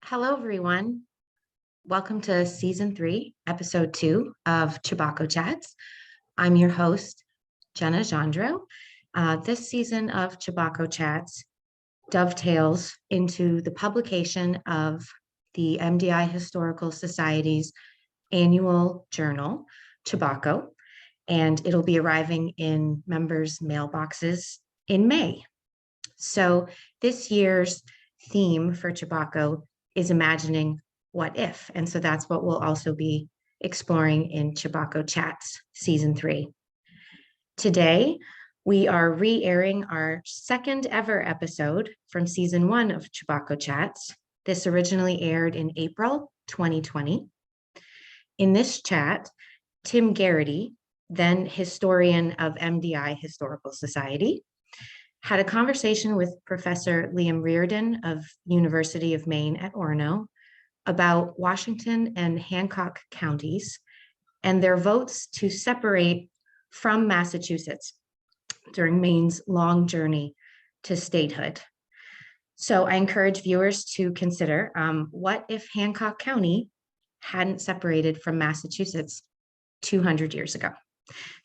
Hello, everyone. Welcome to Season 3, Episode 2 of Chebacco Chats. I'm your host, Jenna Gendreau. This season of Chebacco Chats dovetails into the publication of the MDI Historical Society's annual journal, Chebacco, and it'll be arriving in members' mailboxes in May. So this year's theme for Chebacco is imagining what if. And so that's what we'll also be exploring in Chebacco Chats Season 3. Today, we are re-airing our second ever episode from Season 1 of Chebacco Chats. This originally aired in April 2020. In this chat, Tim Garrity, then historian of MDI Historical Society, had a conversation with Professor Riordan of University of Maine at Orono about Washington and Hancock Counties and their votes to separate from Massachusetts during Maine's long journey to statehood. So I encourage viewers to consider what if Hancock County hadn't separated from Massachusetts 200 years ago.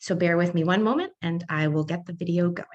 So bear with me one moment and I will get the video going.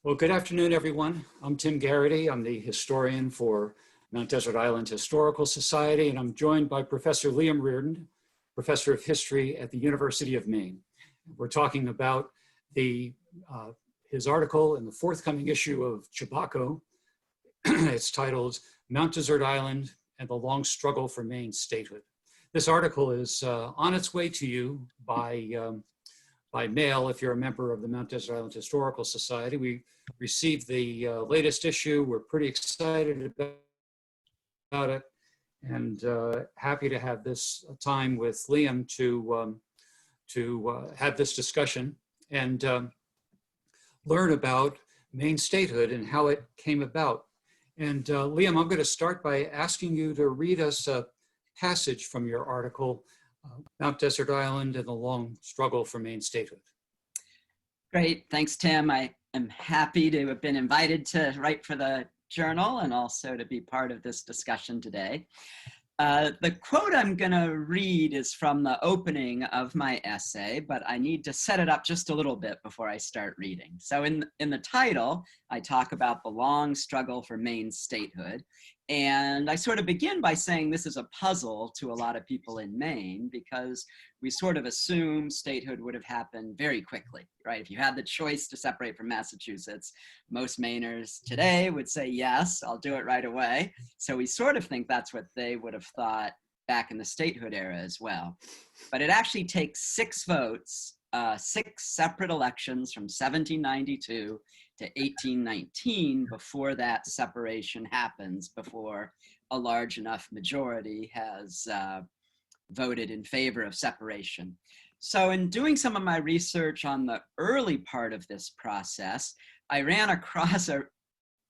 Well, good afternoon, everyone. I'm Tim Garrity. I'm the historian for Mount Desert Island Historical Society, and I'm joined by Professor Liam Riordan, Professor of History at the University of Maine. We're talking about his article in the forthcoming issue of Chebacco. It's titled Mount Desert Island and the Long Struggle for Maine Statehood. This article is on its way to you by mail if you're a member of the Mount Desert Island Historical Society. We received the latest issue. We're pretty excited about it and happy to have this time with Liam to have this discussion and learn about Maine statehood and how it came about. And Liam, I'm going to start by asking you to read us a passage from your article, Mount Desert Island and the Long Struggle for Maine Statehood. Great, thanks Tim. I am happy to have been invited to write for the journal and also to be part of this discussion today. The quote I'm going to read is from the opening of my essay, but I need to set it up just a little bit before I start reading. So in the title, I talk about the long struggle for Maine statehood. And I sort of begin by saying this is a puzzle to a lot of people in Maine because we sort of assume statehood would have happened very quickly, right? If you had the choice to separate from Massachusetts, most Mainers today would say, yes, I'll do it right away. So we sort of think that's what they would have thought back in the statehood era as well. But it actually takes 6 votes, 6 separate elections from 1792 to 1819 before that separation happens, before a large enough majority has voted in favor of separation. So in doing some of my research on the early part of this process, I ran across a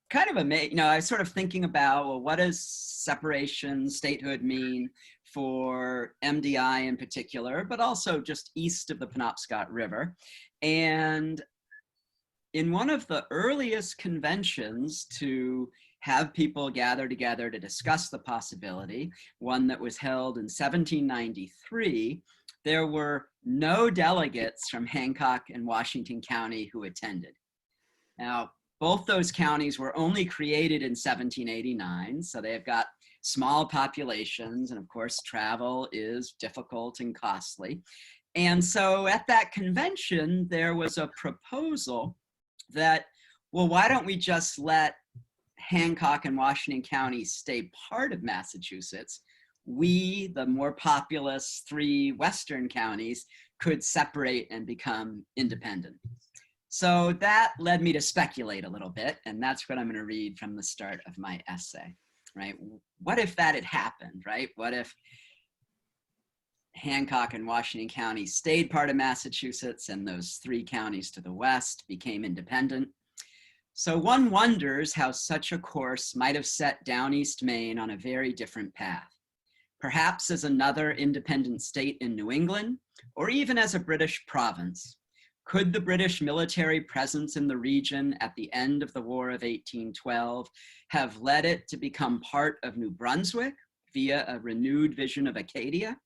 kind of I was sort of thinking about, well, what does separation, statehood mean for MDI in particular, but also just east of the Penobscot River. And in one of the earliest conventions to have people gather together to discuss the possibility, one that was held in 1793, there were no delegates from Hancock and Washington County who attended. Now, both those counties were only created in 1789, so they've got small populations, and of course, travel is difficult and costly. And so at that convention, there was a proposal that, well, why don't we just let Hancock and Washington counties stay part of Massachusetts? We, the more populous 3 western counties, could separate and become independent. So that led me to speculate a little bit, and that's what I'm going to read from the start of my essay, right? What if that had happened, right? What if Hancock and Washington County stayed part of Massachusetts, and those 3 counties to the west became independent. So one wonders how such a course might have set down East Maine on a very different path, perhaps as another independent state in New England, or even as a British province. Could the British military presence in the region at the end of the War of 1812 have led it to become part of New Brunswick via a renewed vision of Acadia?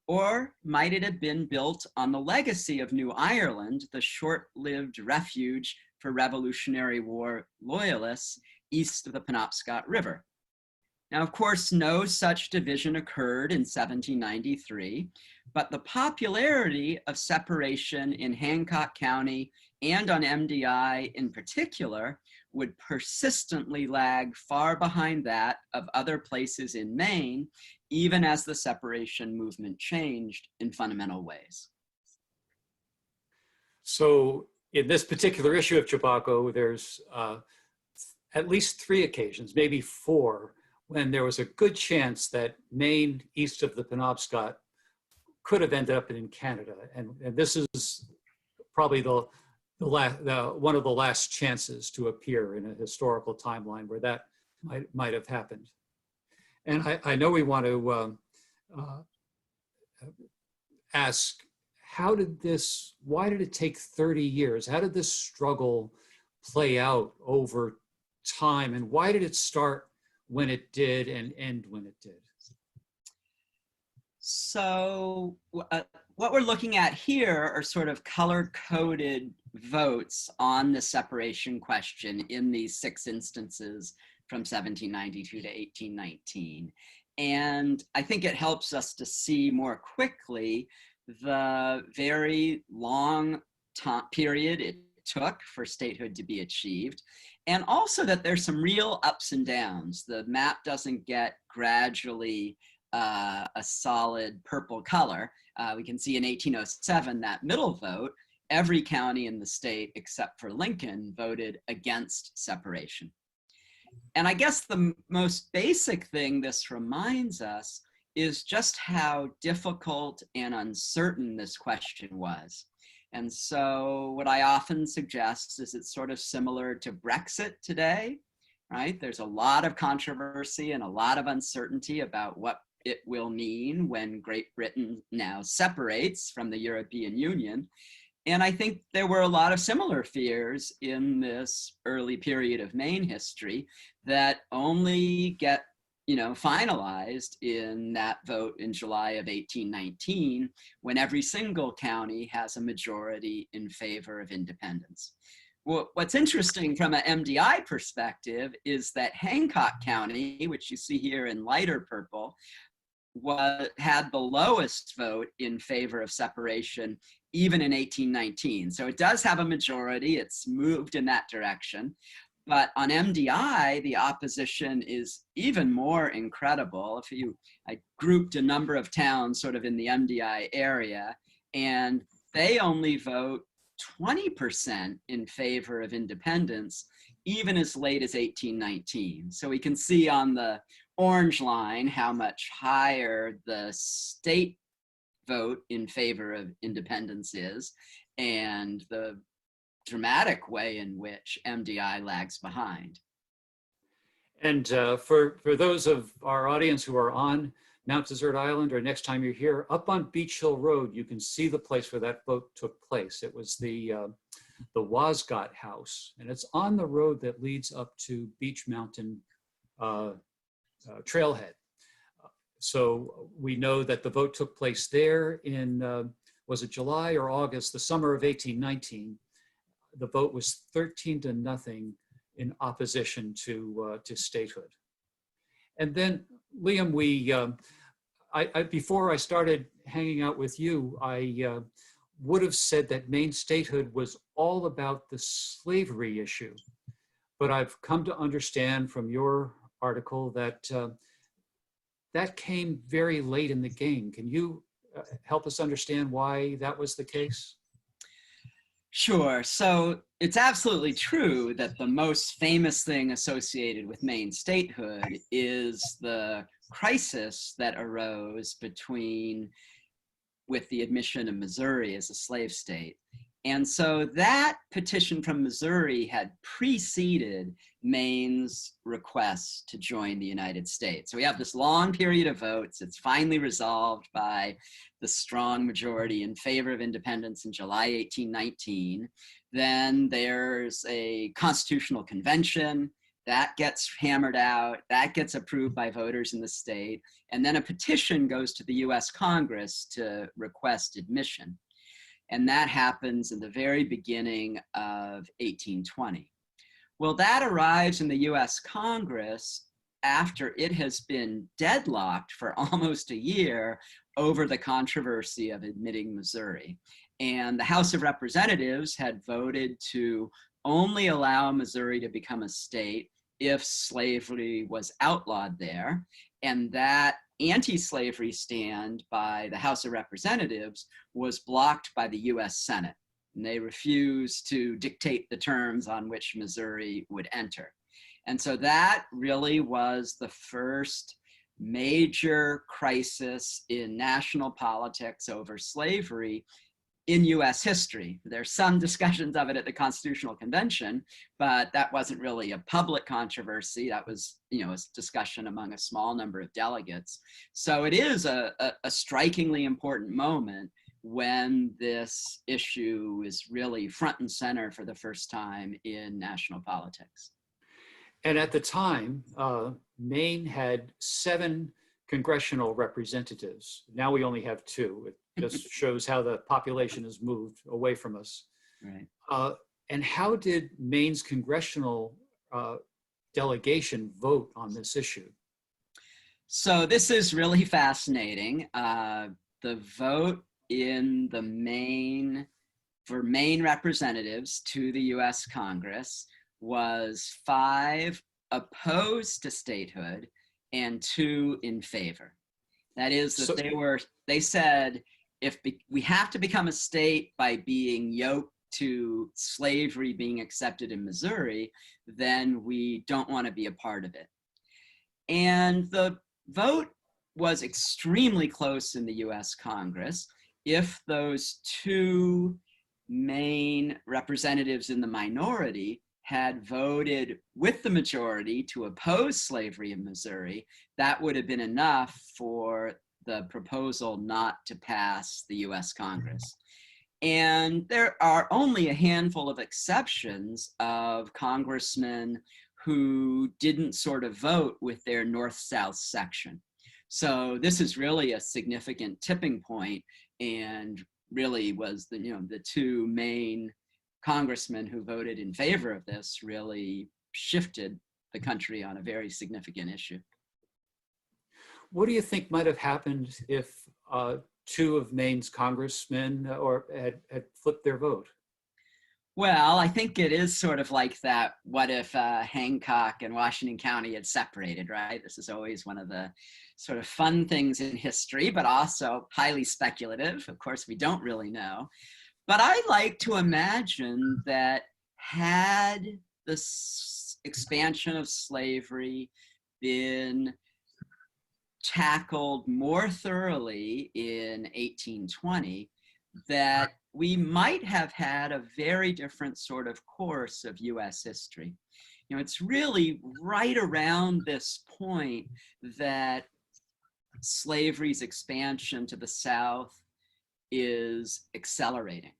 Or might it have been built on the legacy of New Ireland, the short-lived refuge for Revolutionary War loyalists east of the Penobscot River? Now, of course, no such division occurred in 1793, but the popularity of separation in Hancock County and on MDI in particular would persistently lag far behind that of other places in Maine, even as the separation movement changed in fundamental ways. So in this particular issue of Chebacco, there's at least 3 occasions, maybe 4, when there was a good chance that Maine east of the Penobscot could have ended up in Canada. And this is probably one of the last chances to appear in a historical timeline where that might have happened. And I know we want to ask, why did it take 30 years? How did this struggle play out over time? And why did it start when it did and end when it did? So what we're looking at here are sort of color-coded votes on the separation question in these 6 instances from 1792 to 1819. And I think it helps us to see more quickly the very long period it took for statehood to be achieved, and also that there's some real ups and downs. The map doesn't get gradually a solid purple color. We can see in 1807, that middle vote, every county in the state except for Lincoln voted against separation. And I guess the most basic thing this reminds us is just how difficult and uncertain this question was. And so what I often suggest is it's sort of similar to Brexit today, right? There's a lot of controversy and a lot of uncertainty about what it will mean when Great Britain now separates from the European Union. And I think there were a lot of similar fears in this early period of Maine history that only get finalized in that vote in July of 1819, when every single county has a majority in favor of independence. Well, what's interesting from an MDI perspective is that Hancock County, which you see here in lighter purple, had the lowest vote in favor of separation even in 1819. So it does have a majority, it's moved in that direction. But on MDI, the opposition is even more incredible. I grouped a number of towns sort of in the MDI area, and they only vote 20% in favor of independence, even as late as 1819. So we can see on the orange line how much higher the state vote in favor of independence is, and the dramatic way in which MDI lags behind. And for those of our audience who are on Mount Desert Island, or next time you're here, up on Beach Hill Road, you can see the place where that vote took place. It was the Wasgot House, and it's on the road that leads up to Beach Mountain Trailhead. So we know that the vote took place there in, was it July or August, the summer of 1819. The vote was 13-0 in opposition to statehood. And then, Liam, before I started hanging out with you, I would have said that Maine statehood was all about the slavery issue. But I've come to understand from your article that that came very late in the game. Can you help us understand why that was the case? Sure. So it's absolutely true that the most famous thing associated with Maine statehood is the crisis that arose between with the admission of Missouri as a slave state. And so that petition from Missouri had preceded Maine's request to join the United States. So we have this long period of votes. It's finally resolved by the strong majority in favor of independence in July 1819. Then there's a constitutional convention that gets hammered out, that gets approved by voters in the state, and then a petition goes to the US Congress to request admission. And that happens in the very beginning of 1820. Well, that arrives in the US Congress after it has been deadlocked for almost a year over the controversy of admitting Missouri. And the House of Representatives had voted to only allow Missouri to become a state if slavery was outlawed there. And that anti-slavery stand by the House of Representatives was blocked by the US Senate. And they refused to dictate the terms on which Missouri would enter. And so that really was the first major crisis in national politics over slavery in US history. There's some discussions of it at the Constitutional Convention, but that wasn't really a public controversy. That was, a discussion among a small number of delegates. So it is a strikingly important moment when this issue is really front and center for the first time in national politics. And at the time, Maine had 7 congressional representatives. Now we only have 2. It just shows how the population has moved away from us. Right. And how did Maine's congressional delegation vote on this issue? So this is really fascinating. The vote in the for Maine representatives to the US Congress was 5 opposed to statehood and 2 in favor. That is that they said, if we have to become a state by being yoked to slavery being accepted in Missouri, then we don't want to be a part of it. And the vote was extremely close in the US Congress. If those 2 Maine representatives in the minority had voted with the majority to oppose slavery in Missouri, that would have been enough for the proposal not to pass the US Congress. And there are only a handful of exceptions of congressmen who didn't sort of vote with their north-south section. So this is really a significant tipping point, and really was the 2 Maine congressmen who voted in favor of this really shifted the country on a very significant issue. What do you think might have happened if 2 of Maine's congressmen had flipped their vote? Well, I think it is sort of like that, what if Hancock and Washington County had separated, right? This is always one of the sort of fun things in history, but also highly speculative. Of course, we don't really know. But I like to imagine that had this expansion of slavery been tackled more thoroughly in 1820, that we might have had a very different sort of course of US history. It's really right around this point that slavery's expansion to the South is accelerating.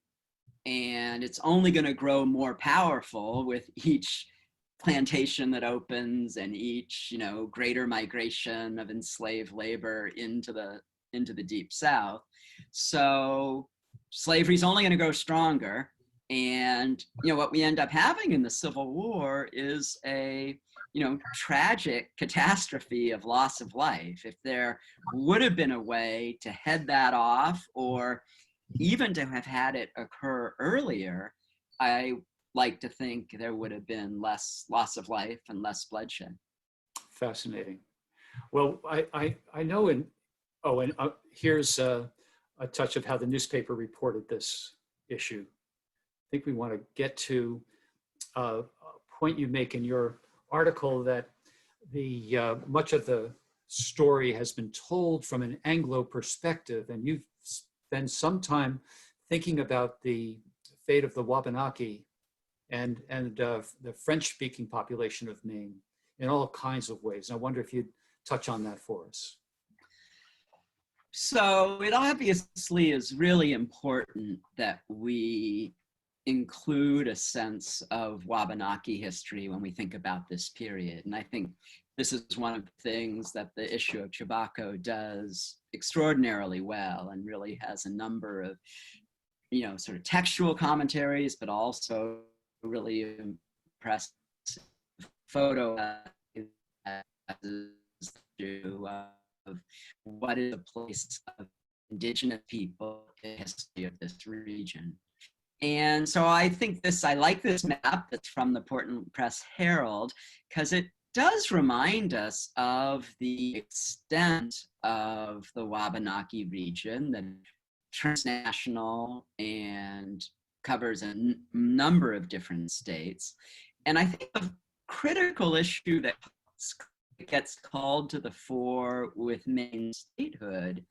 And it's only going to grow more powerful with each plantation that opens and each, greater migration of enslaved labor into the deep South. So slavery is only going to grow stronger. And, what we end up having in the Civil War is a, tragic catastrophe of loss of life. If there would have been a way to head that off, or even to have had it occur earlier, I like to think there would have been less loss of life and less bloodshed. Fascinating. Well, I know here's a touch of how the newspaper reported this issue. I think we want to get to a point you make in your article that much of the story has been told from an Anglo perspective, and you've spend some time thinking about the fate of the Wabanaki and the French-speaking population of Maine in all kinds of ways. And I wonder if you'd touch on that for us. So it obviously is really important that we include a sense of Wabanaki history when we think about this period. And I think this is one of the things that the issue of Chebacco does extraordinarily well, and really has a number of, sort of textual commentaries, but also really impressive photo of what is the place of indigenous people in the history of this region. And so I like this map that's from the Portland Press Herald, because it does remind us of the extent of the Wabanaki region, that transnational and covers a number of different states. And I think the critical issue that gets called to the fore with Maine statehood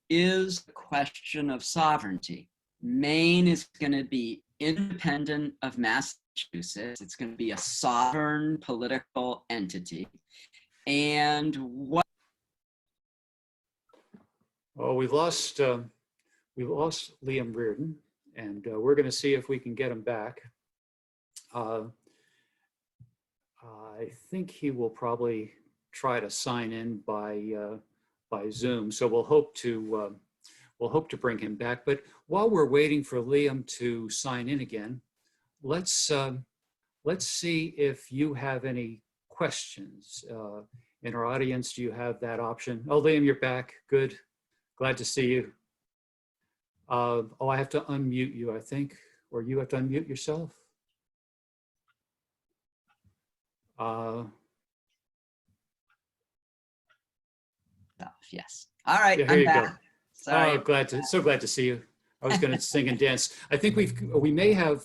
is the question of sovereignty. Maine is going to be independent of Massachusetts. It's going to be a sovereign political entity. And what? Well, we lost Liam Riordan, and we're going to see if we can get him back. I think he will probably try to sign in by Zoom. So we'll hope to bring him back. But while we're waiting for Liam to sign in again, let's see if you have any questions in our audience. Do you have that option? Oh, Liam, you're back. Good. Glad to see you. I have to unmute you, I think, or you have to unmute yourself. Yes. All right. Yeah, here you back. go. Sorry. So glad to see you. I was going to sing and dance. I think we may have.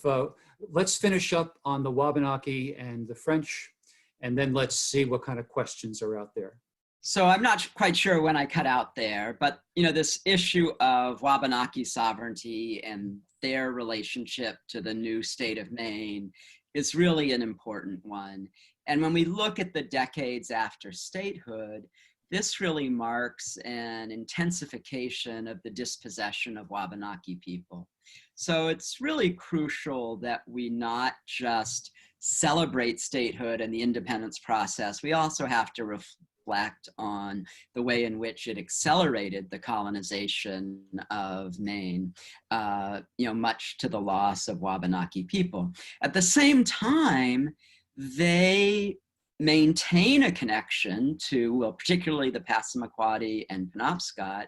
Let's finish up on the Wabanaki and the French, and then let's see what kind of questions are out there. So I'm not quite sure when I cut out there, but this issue of Wabanaki sovereignty and their relationship to the new state of Maine is really an important one. And when we look at the decades after statehood, this really marks an intensification of the dispossession of Wabanaki people. So it's really crucial that we not just celebrate statehood and the independence process. We also have to reflect on the way in which it accelerated the colonization of Maine, much to the loss of Wabanaki people. At the same time, they maintain a connection to, well, particularly the Passamaquoddy and Penobscot,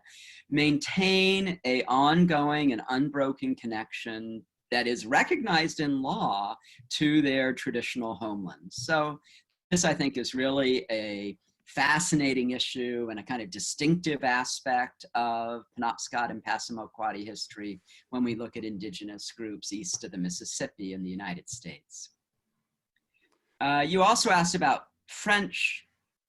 maintain an ongoing and unbroken connection that is recognized in law to their traditional homelands. So this, I think, is really a fascinating issue and a kind of distinctive aspect of Penobscot and Passamaquoddy history when we look at indigenous groups east of the Mississippi in the United States. You also asked about French.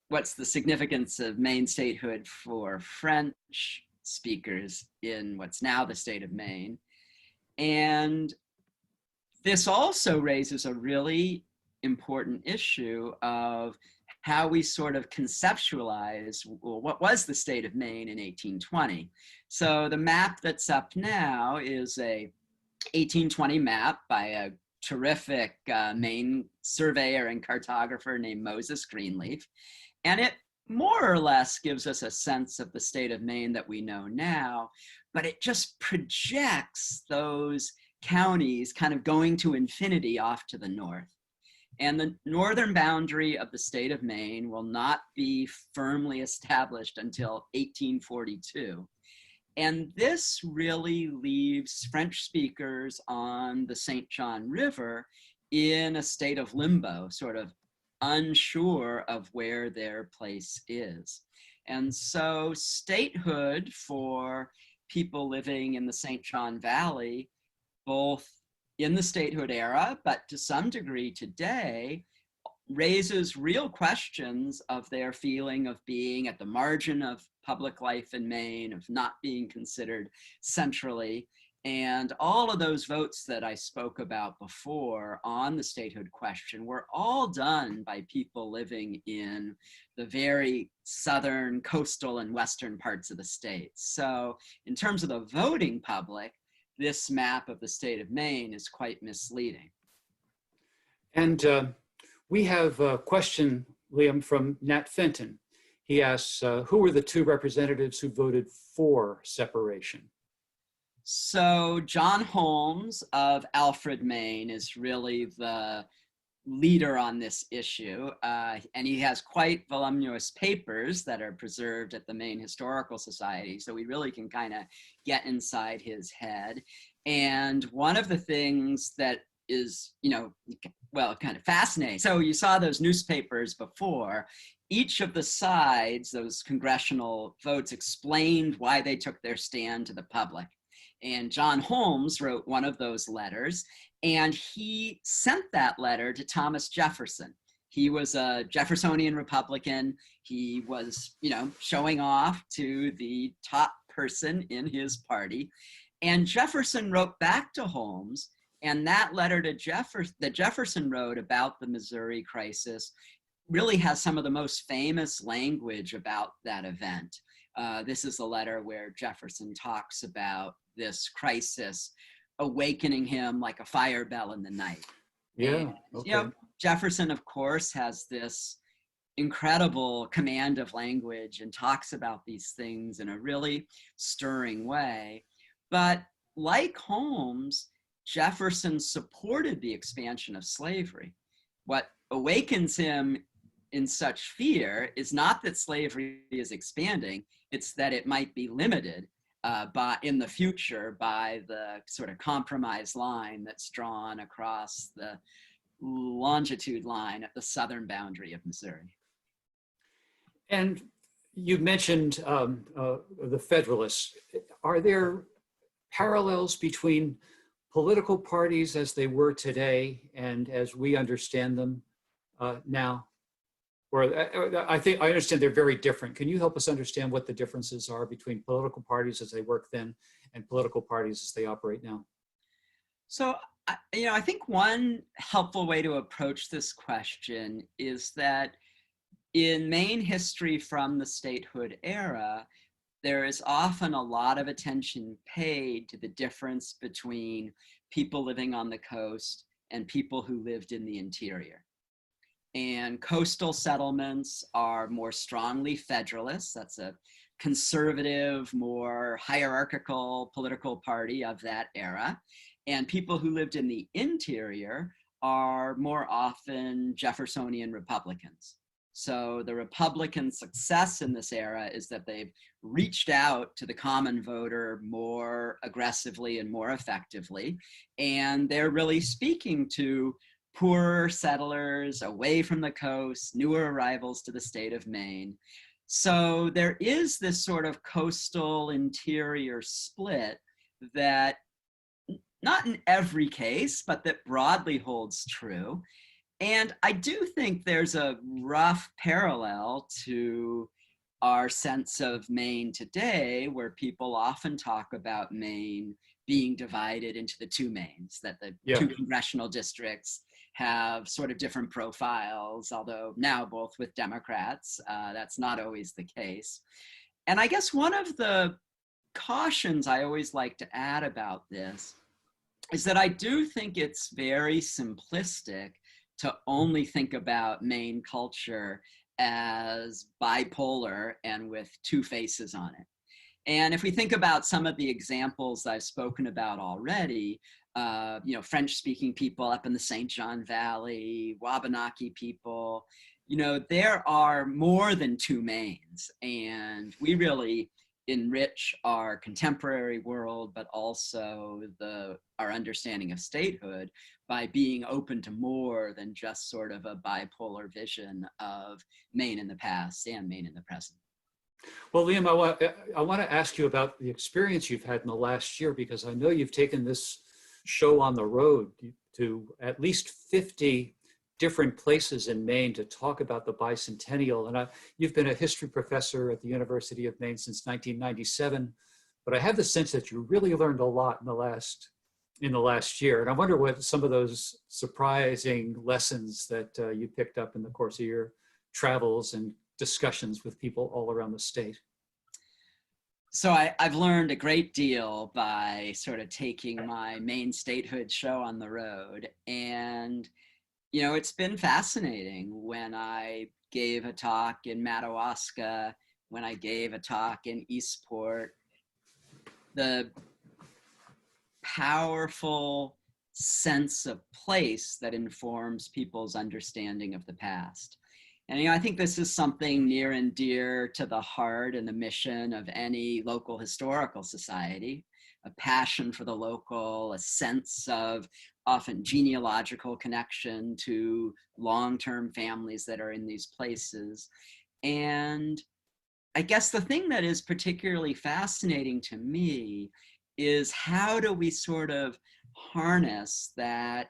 What's the significance of Maine statehood for French speakers in what's now the state of Maine? And this also raises a really important issue of how we sort of conceptualize, well, what was the state of Maine in 1820? So the map that's up now is a 1820 map by a terrific Maine surveyor and cartographer named Moses Greenleaf. And it more or less gives us a sense of the state of Maine that we know now, but it just projects those counties kind of going to infinity off to the north. And the northern boundary of the state of Maine will not be firmly established until 1842. And this really leaves French speakers on the St. John River in a state of limbo, sort of unsure of where their place is. And so statehood for people living in the St. John Valley, both in the statehood era, but to some degree today, raises real questions of their feeling of being at the margin of public life in Maine, of not being considered centrally. And all of those votes that I spoke about before on the statehood question were all done by people living in the very southern, coastal, and western parts of the state. So in terms of the voting public, this map of the state of Maine is quite misleading. And we have a question, Liam, from Nat Fenton. He asks, who were the two representatives who voted for separation? So John Holmes of Alfred, Maine is really the leader on this issue. And he has quite voluminous papers that are preserved at the Maine Historical Society. So we really can kind of get inside his head. And one of the things that is, well, kind of fascinating. So you saw those newspapers before. Each of the sides, those congressional votes, explained why they took their stand to the public. And John Holmes wrote one of those letters, and he sent that letter to Thomas Jefferson. He was a Jeffersonian Republican. He was, showing off to the top person in his party. And Jefferson wrote back to Holmes, and that letter to that Jefferson wrote about the Missouri crisis really has some of the most famous language about that event. This is a letter where Jefferson talks about this crisis awakening him like a fire bell in the night. Yeah, and, okay. Jefferson, of course, has this incredible command of language and talks about these things in a really stirring way. But like Holmes, Jefferson supported the expansion of slavery. What awakens him in such fear is not that slavery is expanding, it's that it might be limited in the future by the sort of compromise line that's drawn across the longitude line at the southern boundary of Missouri. And you mentioned the Federalists. Are there parallels between political parties as they were today and as we understand them now? Or I think I understand they're very different. Can you help us understand what the differences are between political parties as they work then and political parties as they operate now? So, I think one helpful way to approach this question is that in Maine history from the statehood era, there is often a lot of attention paid to the difference between people living on the coast and people who lived in the interior. And coastal settlements are more strongly Federalist. That's a conservative, more hierarchical political party of that era. And people who lived in the interior are more often Jeffersonian Republicans. So the Republican success in this era is that they've reached out to the common voter more aggressively and more effectively. And they're really speaking to poorer settlers away from the coast, newer arrivals to the state of Maine. So there is this sort of coastal interior split that not in every case, but that broadly holds true. And I do think there's a rough parallel to our sense of Maine today, where people often talk about Maine being divided into the two Maines, that the two congressional districts have sort of different profiles, although now both with Democrats, that's not always the case. And I guess one of the cautions I always like to add about this is that I do think it's very simplistic to only think about Maine culture as bipolar and with two faces on it. And if we think about some of the examples I've spoken about already, French-speaking people up in the St. John Valley, Wabanaki people, there are more than two Maines, and we really enrich our contemporary world, but also our understanding of statehood by being open to more than just sort of a bipolar vision of Maine in the past and Maine in the present. Well, Liam, I want to ask you about the experience you've had in the last year, because I know you've taken this show on the road to at least 50 different places in Maine to talk about the bicentennial. And you've been a history professor at the University of Maine since 1997, but I have the sense that you really learned a lot in the last year. And I wonder what some of those surprising lessons that you picked up in the course of your travels and discussions with people all around the state. So I've learned a great deal by sort of taking my Maine Statehood show on the road. And, you know, it's been fascinating when I gave a talk in Madawaska, when I gave a talk in Eastport, the powerful sense of place that informs people's understanding of the past. And, you know, I think this is something near and dear to the heart and the mission of any local historical society, a passion for the local, a sense of often genealogical connection to long-term families that are in these places. And I guess the thing that is particularly fascinating to me is how do we sort of harness that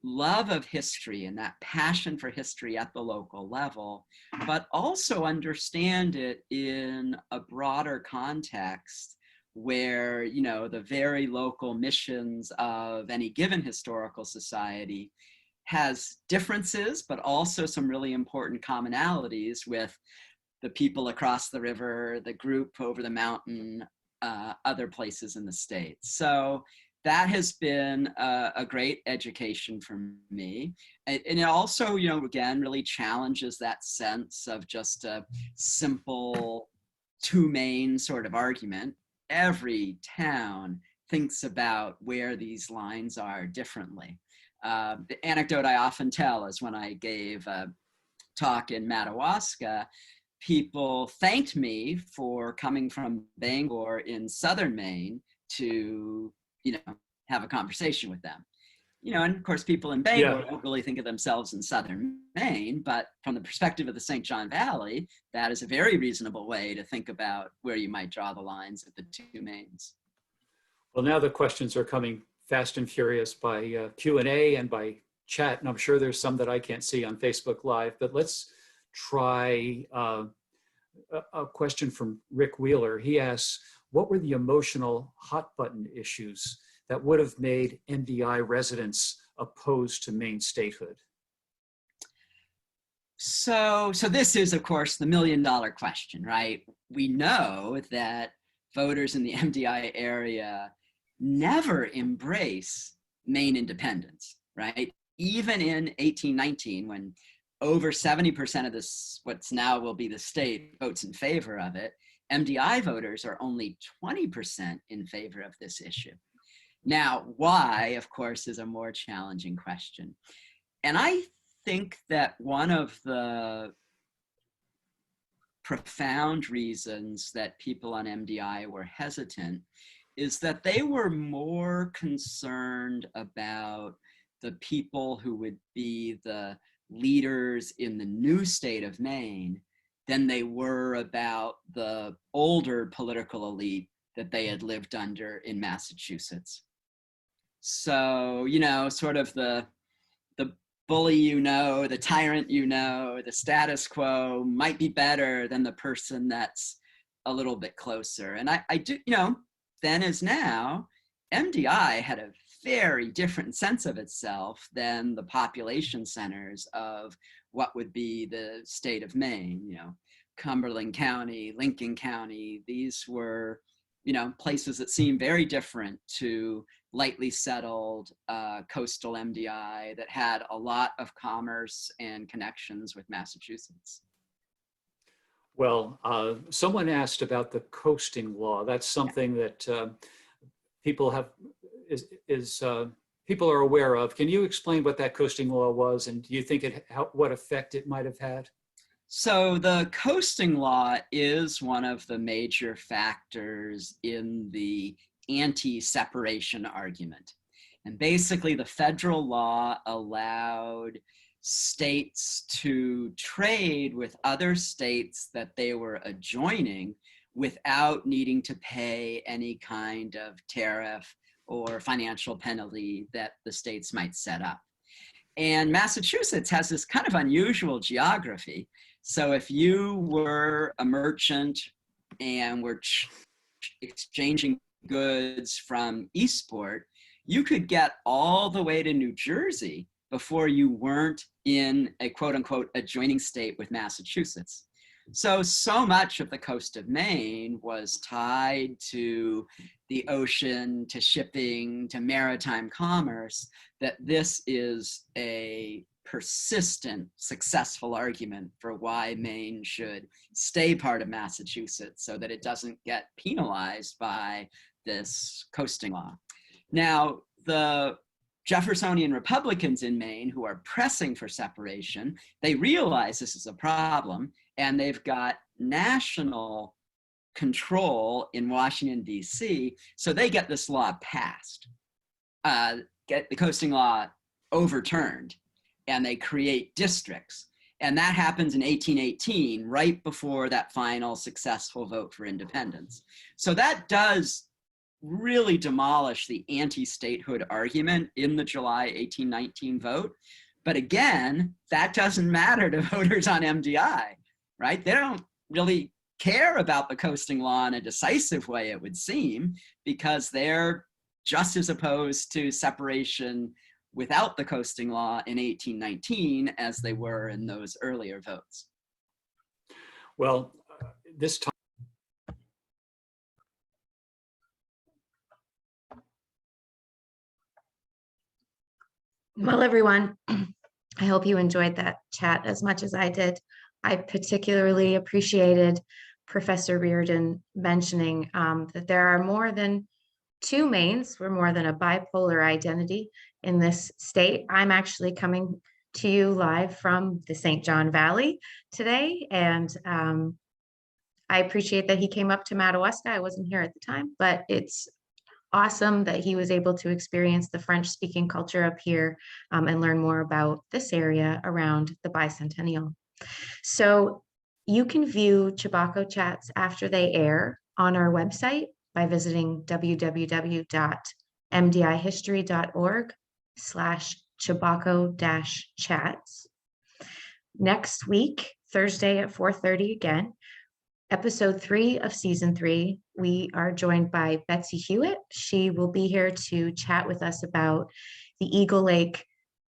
love of history and that passion for history at the local level, but also understand it in a broader context where, you know, the very local missions of any given historical society has differences, but also some really important commonalities with the people across the river, the group over the mountain, other places in the state. So that has been a great education for me. And it also, you know, again, really challenges that sense of just a simple two Maine sort of argument. Every town thinks about where these lines are differently. The anecdote I often tell is when I gave a talk in Madawaska, people thanked me for coming from Bangor in southern Maine to, you know, have a conversation with them. You know, and of course people in Bangor don't really think of themselves in southern Maine, but from the perspective of the St. John Valley, that is a very reasonable way to think about where you might draw the lines of the two Maines. Well, now the questions are coming fast and furious by Q&A and by chat, and I'm sure there's some that I can't see on Facebook Live, but let's try a question from Rick Wheeler. He asks, what were the emotional hot button issues that would have made MDI residents opposed to Maine statehood? So this is, of course, the million-dollar question, right? We know that voters in the MDI area never embrace Maine independence, right? Even in 1819, when over 70% of this, what's now will be the state, votes in favor of it, MDI voters are only 20% in favor of this issue. Now, why, of course, is a more challenging question. And I think that one of the profound reasons that people on MDI were hesitant is that they were more concerned about the people who would be the leaders in the new state of Maine than they were about the older political elite that they had lived under in Massachusetts. So, you know, sort of the bully, you know, the tyrant, you know, the status quo might be better than the person that's a little bit closer. And I do, you know, then as now, MDI had a very different sense of itself than the population centers of what would be the state of Maine, you know, Cumberland County, Lincoln County. These were, you know, places that seem very different to lightly settled coastal MDI that had a lot of commerce and connections with Massachusetts. Well, someone asked about the coasting law. That's something that people have people are aware of. Can you explain what that coasting law was, and do you think what effect it might have had? So the coasting law is one of the major factors in the anti-separation argument. And basically the federal law allowed states to trade with other states that they were adjoining without needing to pay any kind of tariff or financial penalty that the states might set up. And Massachusetts has this kind of unusual geography. So if you were a merchant and were exchanging goods from Eastport, you could get all the way to New Jersey before you weren't in a quote unquote adjoining state with Massachusetts. So much of the coast of Maine was tied to the ocean, to shipping, to maritime commerce, that this is a persistent, successful argument for why Maine should stay part of Massachusetts so that it doesn't get penalized by this coasting law. Now, the Jeffersonian Republicans in Maine who are pressing for separation, they realize this is a problem, and they've got national control in Washington, D.C., so they get this law passed, get the coasting law overturned, and they create districts. And that happens in 1818, right before that final successful vote for independence. So that does really demolish the anti-statehood argument in the July 1819 vote. But again, that doesn't matter to voters on MDI, right? They don't really care about the coasting law in a decisive way, it would seem, because they're just as opposed to separation without the coasting law in 1819 as they were in those earlier votes. Well, this time, Well, everyone, I hope you enjoyed that chat as much as I did. I particularly appreciated Professor Riordan mentioning that there are more than two Maines. We're more than a bipolar identity in this state. I'm actually coming to you live from the St. John Valley today, and I appreciate that he came up to Madawaska. I wasn't here at the time, but it's awesome that he was able to experience the French-speaking culture up here and learn more about this area around the bicentennial. So you can view Chebacco Chats after they air on our website by visiting www.mdihistory.org/Chebacco-chats. Next week, Thursday at 4:30 again, episode 3 of season 3, we are joined by Betsy Hewitt. She will be here to chat with us about the Eagle Lake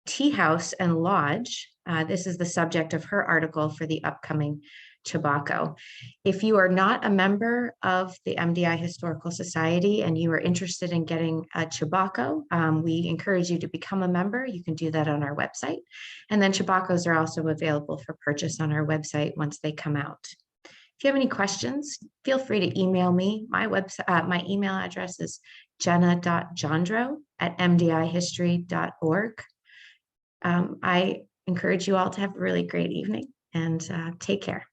Tea House and Lodge. This is the subject of her article for the upcoming Chebacco. If you are not a member of the MDI Historical Society and you are interested in getting a Chebacco, we encourage you to become a member. You can do that on our website. And then Chebaccos are also available for purchase on our website once they come out. If you have any questions, feel free to email me. My website, my email address is jenna.jondro@mdihistory.org. I encourage you all to have a really great evening and take care.